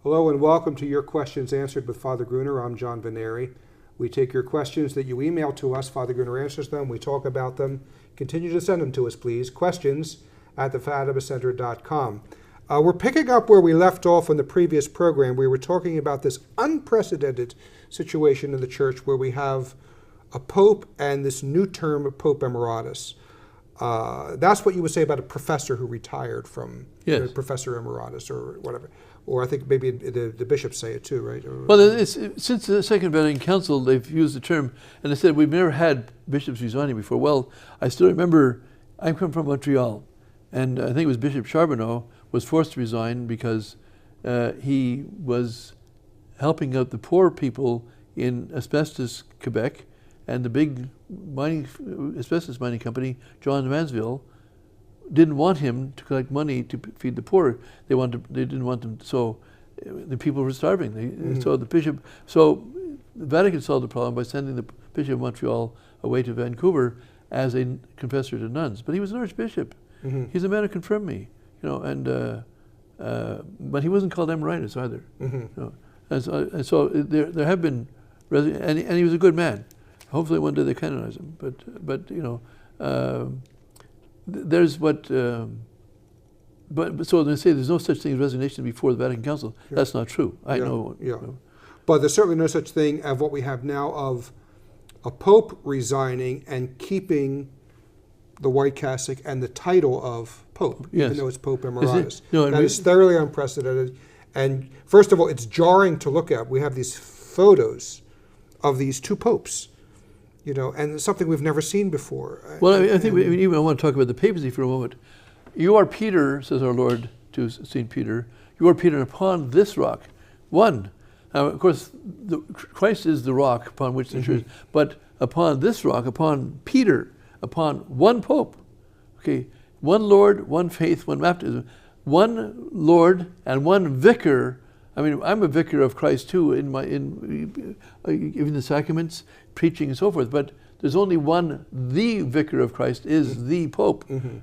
Hello and welcome to Your Questions Answered with Father Gruner. I'm John Veneri. We take your questions that you email to us. Father Gruner answers them. We talk about them. Continue to send them to us, please. questions@thefatimacenter.com. We're picking up where we left off in the previous program. We were talking about this unprecedented situation in the church where we have a pope and this new term, Pope Emeritus. That's what you would say about a professor who retired from Professor Emeritus or whatever. Or I think maybe the bishops say it too, right? Well, since the Second Vatican Council, they've used the term, and they said, we've never had bishops resigning before. Well, I still remember, I come from Montreal, and I think it was Bishop Charbonneau was forced to resign because he was helping out the poor people in asbestos, Quebec, and the big asbestos mining company, John Mansville, didn't want him to collect money to feed the poor. They didn't want them. So the people were starving. So the Vatican solved the problem by sending the Bishop of Montreal away to Vancouver as a confessor to nuns. But he was an archbishop. He's a man who confirmed me, and but he wasn't called Emeritus either. And so there have been, and he was a good man. Hopefully one day they canonize him. But there's what, but so they say there's no such thing as resignation before the Vatican Council. Yeah. That's not true. I know. Yeah. But there's certainly no such thing as what we have now of a pope resigning and keeping the white cassock and the title of pope, even though it's Pope Emeritus. That is thoroughly unprecedented. And first of all, it's jarring to look at. We have these photos of these two popes. And it's something we've never seen before. Well, I think I want to talk about the papacy for a moment. You are Peter, says our Lord to St. Peter. You are Peter, and upon this rock, one. Now, of course, Christ is the rock upon which the church. But upon this rock, upon Peter, upon one Pope, one Lord, one faith, one baptism, one Lord, and one vicar. I mean, I'm a vicar of Christ too in even the sacraments, preaching and so forth. But there's only one. The vicar of Christ is the Pope. And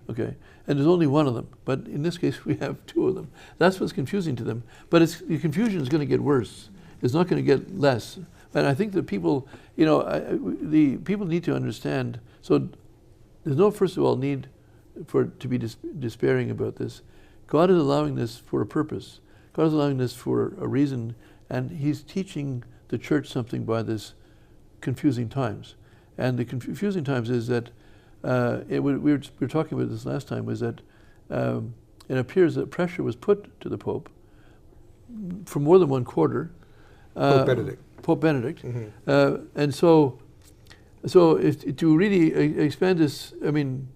there's only one of them. But in this case, we have two of them. That's what's confusing to them. But the confusion is going to get worse. It's not going to get less. And I think that people, the people need to understand. So there's no, first of all, need to be despairing about this. God is allowing this for a purpose. God is allowing this for a reason, and He's teaching the church something by this confusing times. And the confusing times is that, we were talking about this last time, was that it appears that pressure was put to the Pope for more than one quarter. Pope Benedict. And so if to really expand this, I mean,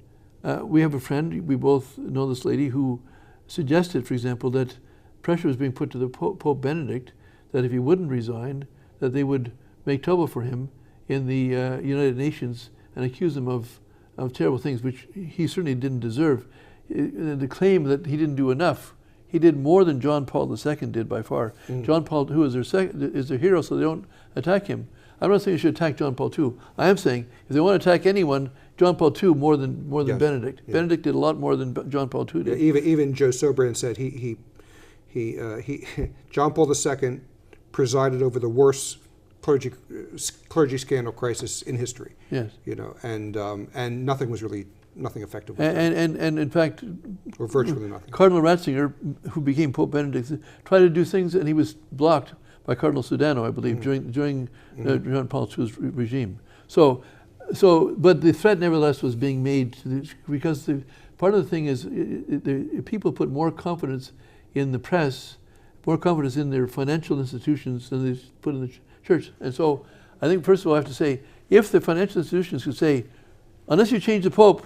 we have a friend, we both know this lady, who suggested, for example, that pressure was being put to the Pope Benedict that if he wouldn't resign, that they would make trouble for him in the United Nations and accuse him of terrible things, which he certainly didn't deserve. The claim that he didn't do enough. He did more than John Paul II did by far. John Paul, who is their hero, so they don't attack him. I'm not saying you should attack John Paul II. I am saying if they want to attack anyone, John Paul II more than Benedict. Yeah. Benedict did a lot more than John Paul II did. Even Joe Sobrand said John Paul II presided over the worst clergy scandal crisis in history. Yes. And nothing effective. And in fact, or virtually nothing. Cardinal Ratzinger, who became Pope Benedict, tried to do things, and he was blocked by Cardinal Sudano, I believe, during John Paul II's regime. But the threat, nevertheless, was being made because part of the thing is people put more confidence in the press, more confidence in their financial institutions than they put in the church. And so I think, first of all, I have to say, if the financial institutions could say, unless you change the Pope,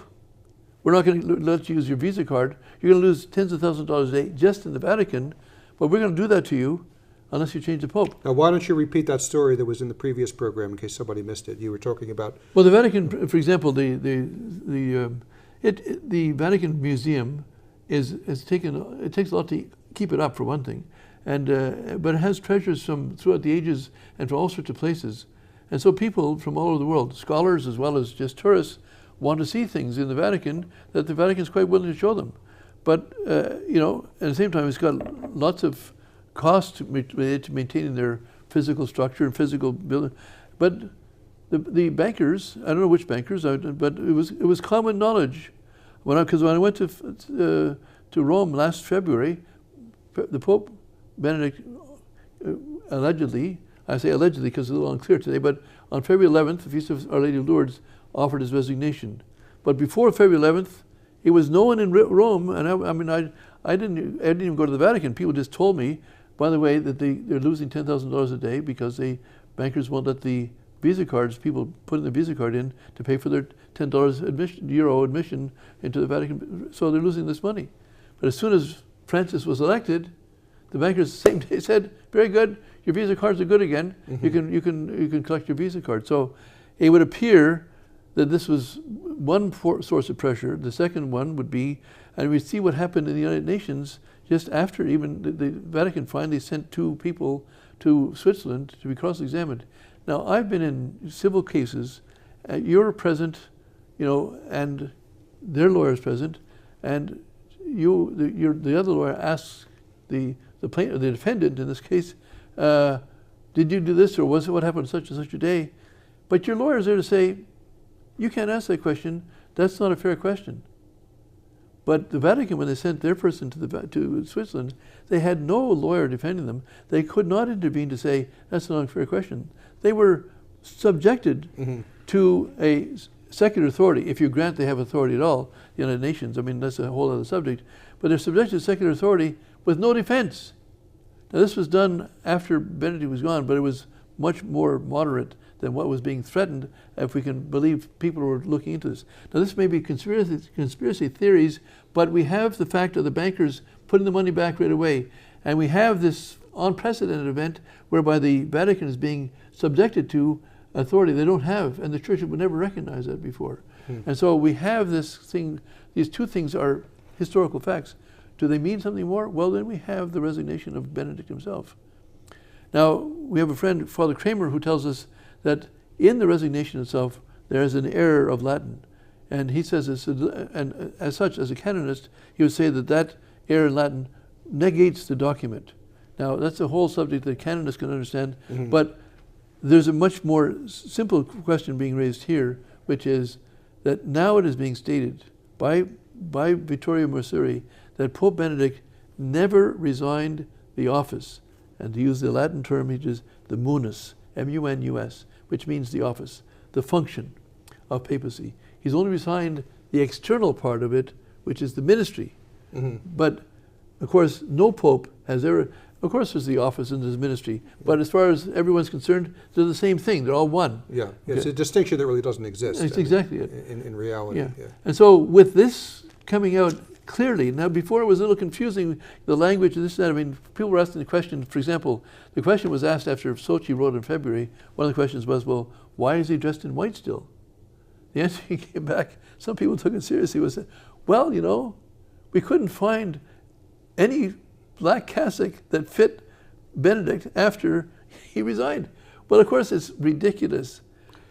we're not going to let you use your Visa card, you're going to lose tens of thousands of dollars a day just in the Vatican, but we're going to do that to you unless you change the Pope. Now, why don't you repeat that story that was in the previous program in case somebody missed it? You were talking about... Well, the Vatican, for example, the Vatican Museum it takes a lot to keep it up, for one thing, but it has treasures from throughout the ages and from all sorts of places. And so people from all over the world, scholars as well as just tourists, want to see things in the Vatican that the Vatican is quite willing to show them. But, at the same time, it's got lots of cost related to maintaining their physical structure and physical building. But the bankers, I don't know which bankers, but it was common knowledge. Because when I went to Rome last February, the Pope Benedict allegedly, I say allegedly because it's a little unclear today, but on February 11th, the Feast of Our Lady of Lourdes, offered his resignation. But before February 11th, it was known in Rome, and I didn't even go to the Vatican. People just told me, by the way, that they're losing $10,000 a day because bankers won't let the Visa cards, people putting the Visa card in to pay for their $10 euro admission into the Vatican. So they're losing this money. But as soon as Francis was elected, the bankers the same day said, "Very good, your Visa cards are good again. Mm-hmm. You can collect your Visa card." So it would appear that this was one source of pressure. The second one would be, and we see what happened in the United Nations just after even the Vatican finally sent 2 people to Switzerland to be cross-examined. Now, I've been in civil cases. You're present, and their lawyer's present, and the other lawyer asks the defendant in this case, "Did you do this, or what happened such and such a day?" But your lawyer's there to say, "You can't ask that question. That's not a fair question." But the Vatican, when they sent their person to Switzerland, they had no lawyer defending them. They could not intervene to say, "That's not a fair question." They were subjected to a secular authority, if you grant they have authority at all, the United Nations. I mean, that's a whole other subject. But they're subjected to secular authority with no defense. Now, this was done after Benedict was gone, but it was much more moderate than what was being threatened, if we can believe people who were looking into this. Now, this may be conspiracy theories, but we have the fact of the bankers putting the money back right away. And we have this unprecedented event whereby the Vatican is being subjected to authority they don't have, and the Church would never recognize that before. And so we have this thing, these 2 things are historical facts. Do they mean something more? Well, then we have the resignation of Benedict himself. Now, we have a friend, Father Kramer, who tells us that in the resignation itself, there is an error of Latin. And he says this, and as such, as a canonist, he would say that error in Latin negates the document. Now, that's a whole subject that canonists can understand, but there's a much more simple question being raised here, which is that now it is being stated by Vittorio Mercuri that Pope Benedict never resigned the office, and to use the Latin term, which is the munus, M-U-N-U-S, which means the office, the function of papacy. He's only resigned the external part of it, which is the ministry. But, of course, no pope has ever, of course there's the office and there's ministry, but as far as everyone's concerned, they're the same thing. They're all one. Yeah, it's a distinction that really doesn't exist. That's exactly it. In reality. Yeah. And so with this coming out clearly, now before it was a little confusing, the language of this and that, I mean, people were asking the question, for example, the question was asked after Sochi wrote in February, one of the questions was, well, why is he dressed in white still? The answer he came back, some people took it seriously, was, well, we couldn't find any black cassock that fit Benedict after he resigned. Well, of course, it's ridiculous.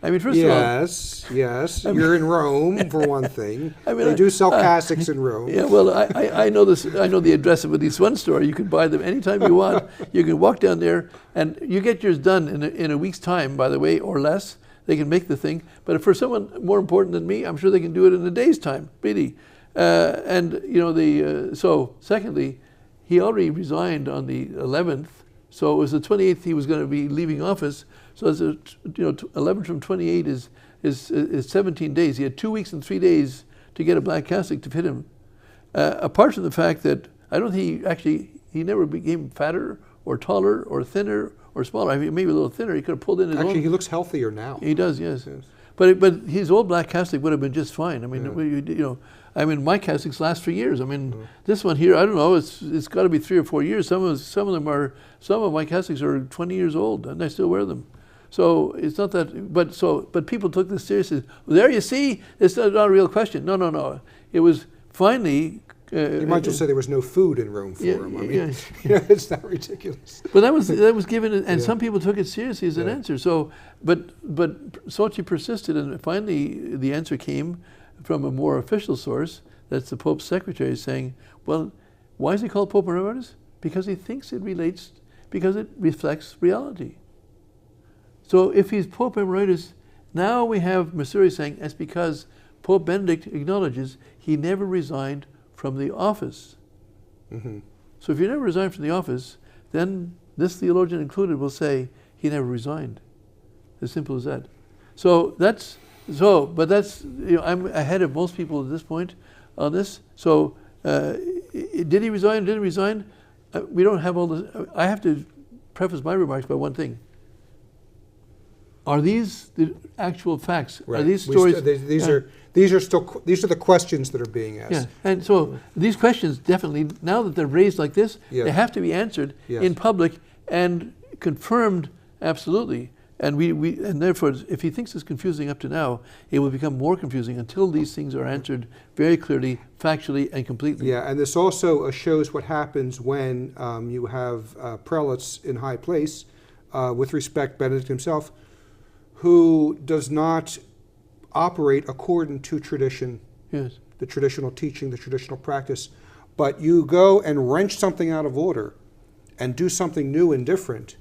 I mean, first of all... Yes. You're in Rome, for one thing. They do sell cassocks in Rome. Yeah, well, I know this. I know the address of at least one store. You can buy them anytime you want. You can walk down there, and you get yours done in a week's time, by the way, or less. They can make the thing. But for someone more important than me, I'm sure they can do it in a day's time, really. So secondly, he already resigned on the 11th. So it was the 28th he was going to be leaving office. So as 11 from 28 is 17 days. He had 2 weeks and 3 days to get a black cassock to fit him. Apart from the fact that I don't think he never became fatter or taller or thinner or smaller. I mean, maybe a little thinner. He could have pulled in his own. Actually, he looks healthier now. He does, yes. But his old black cassock would have been just fine. I mean, my cassocks last for years. I mean, this one here, I don't know. It's got to be 3 or 4 years. Some of my cassocks are 20 years old, and I still wear them. So it's not that. But people took this seriously. Well, there you see, it's not a real question. No. It was finally. You might just say there was no food in Rome for him. I mean, it's not ridiculous. But that was given, and some people took it seriously as an answer. So, but Sochi persisted, and finally the answer came from a more official source. That's the Pope's secretary saying, "Well, why is he called Pope Emeritus? Because he thinks it relates Because it reflects reality. So if he's Pope Emeritus, now we have Missouri saying it's because Pope Benedict acknowledges he never resigned from the office. Mm-hmm. So if you never resigned from the office, then this theologian included will say he never resigned. As simple as that. So that's I'm ahead of most people at this point on this. So did he resign? Didn't he resign? We don't have all this. I have to preface my remarks by one thing. Are these the actual facts? Right. Are these stories? These are the questions that are being asked. Yeah, and so these questions definitely, now that they're raised like this, Yes. they have to be answered Yes. in public and confirmed absolutely. And and therefore, if he thinks it's confusing up to now, it will become more confusing until these things are answered very clearly, factually, and completely. Yeah, and this also shows what happens when you have prelates in high place, with respect Benedict himself, who does not operate according to tradition, Yes. the traditional teaching, the traditional practice, but you go and wrench something out of order and do something new and different.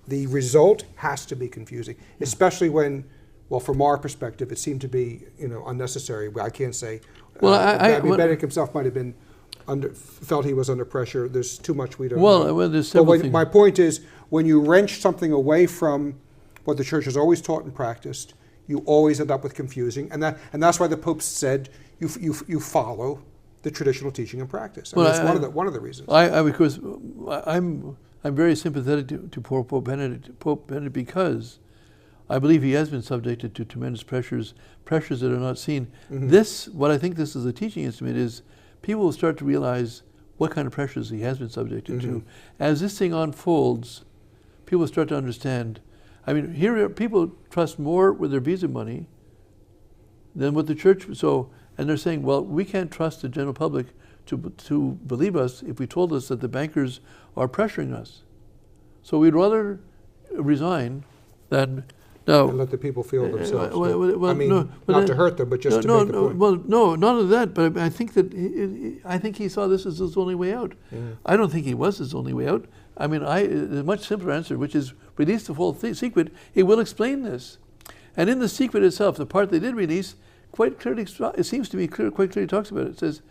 The result has to be confusing, especially when, well, from our perspective, it seemed to be, unnecessary. I can't say. Well, Benedict himself might have been felt he was under pressure. There's too much we don't know. Well, there's several things. My point is, when you wrench something away from what the church has always taught and practiced, you always end up with confusing, and that's why the Pope said you follow the traditional teaching and practice. That's one of the reasons. Because I'm very sympathetic to poor Pope Benedict, because I believe he has been subjected to tremendous pressures that are not seen. Mm-hmm. What I think this is a teaching instrument is people will start to realize what kind of pressures he has been subjected mm-hmm. to. As this thing unfolds, people start to understand. I mean, here people trust more with their visa money than with the church. And they're saying, well, we can't trust the general public to believe us if we told us that the bankers are pressuring us. So we'd rather resign than now. And let the people feel themselves. Well, not to hurt them, but just to make the point. Well, no, not only that, but I think that he saw this as his only way out. Yeah. I don't think he was his only way out. I mean, a much simpler answer, which is release the full secret. It will explain this. And in the secret itself, the part they did release, quite clearly, it seems to be quite clearly talks about it. It says,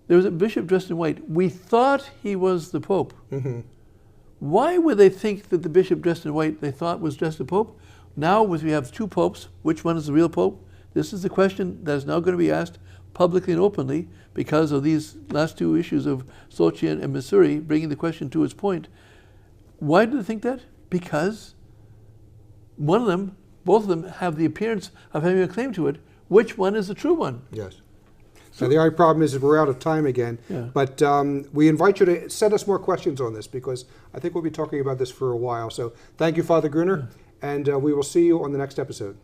there was a bishop dressed in white. We thought he was the Pope. Mm-hmm. Why would they think that the bishop dressed in white they thought was just the Pope? Now, we have two popes. Which one is the real Pope? This is the question that is now going to be asked publicly and openly because of these last two issues of Sochi and Missouri, bringing the question to its point. Why do they think that? Because both of them have the appearance of having a claim to it. Which one is the true one? Yes. So the only problem is we're out of time again. Yeah. But we invite you to send us more questions on this, because I think we'll be talking about this for a while. So thank you, Father Gruner, and we will see you on the next episode.